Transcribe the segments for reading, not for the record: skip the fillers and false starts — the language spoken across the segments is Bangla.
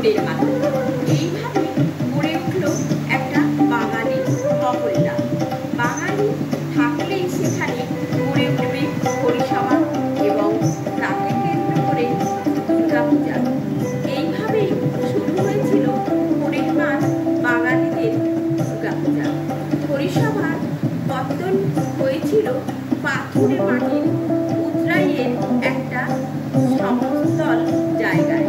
ফুলের হাতে। এইভাবে গড়ে উঠল একটা বাঙালি মহল্লা। বাঙালি থাকলেই সেখানে গড়ে উঠবে পরিষেবা এবং তাকে কেন্দ্র করে দুর্গাপূজা। এইভাবেই শুরু হয়েছিল পরিমাণ বাঙালিদের দুর্গাপূজা। পরিষেবার পত্তন হয়েছিল পাথুরে মাটির উতরাইয়ের একটা সমতল জায়গায়।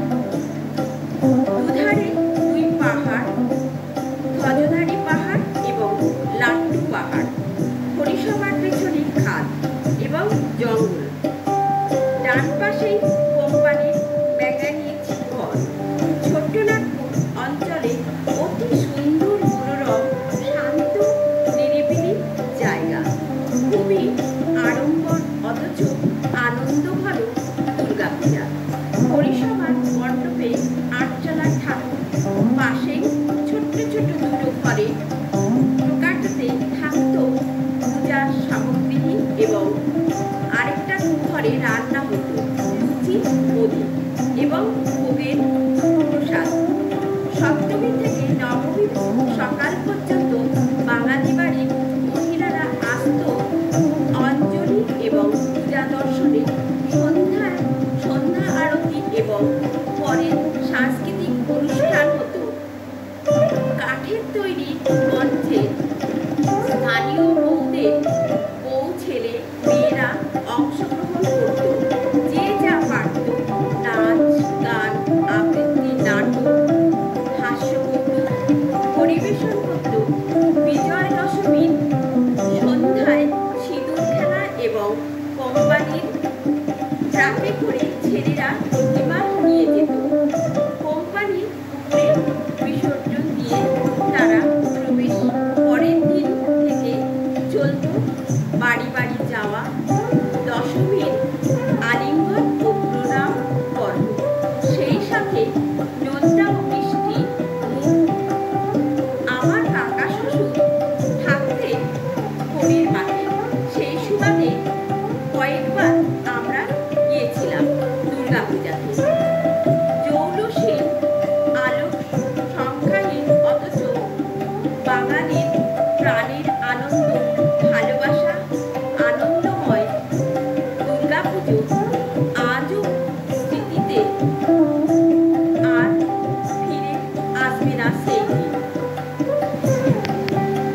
দুধারে দুই পাহাড়, ধ্বজধারী পাহাড় এবং লাট্টু পাহাড়। পরিষেবার পেছনে খাদ এবং জঙ্গল। ডান পাশেই কোম্পানির ম্যাঙ্গানিজ ঘর। ছোট্টনাগপুর অঞ্চলে অতি সুন্দর মনোরম শান্ত নিরিবিলি জায়গা। খুবই আড়ম্বর অথচ আনন্দঘন দুর্গাপূজা। পরিষেবার মণ্ডপে আটচালা ঠাকুর, পাশেই ছোট্ট ছোট দুটো ঘরে টোকাটাতে থাকত পূজার সামগ্রী এবং আরেকটা ঘরে রান্না হতো লুচি, মুড়ি এবং ভোগের প্রসাদ। সপ্তমী থেকে নবমী সকাল পর্যন্ত বাঙালি বাড়ির মহিলারা আসত অঞ্জলি এবং পূজা দর্শনে। সন্ধ্যা আরতি এবং পরে সাংস্কৃতিক অনুষ্ঠান হতো। কাঠের তৈরি মঞ্চে স্থানীয় বউ ছেলে মেয়েরা অংশগ্রহণ করত। যে যা পারত, নাচ, গান, আবৃত্তি, নাটক, হাস্যকৌতুক পরিবেশন করত। বিজয় দশমীর সন্ধ্যায় সিঁদুর খেলা এবং কোম্পানির ট্রাকে করে ছেলেরা প্রতিমা নিয়ে যেত। কোম্পানি পুকুরে বিসর্জন দিয়ে তারা প্রবেশ। পরের দিন থেকে চলত বাড়ি বাড়ি যাওয়া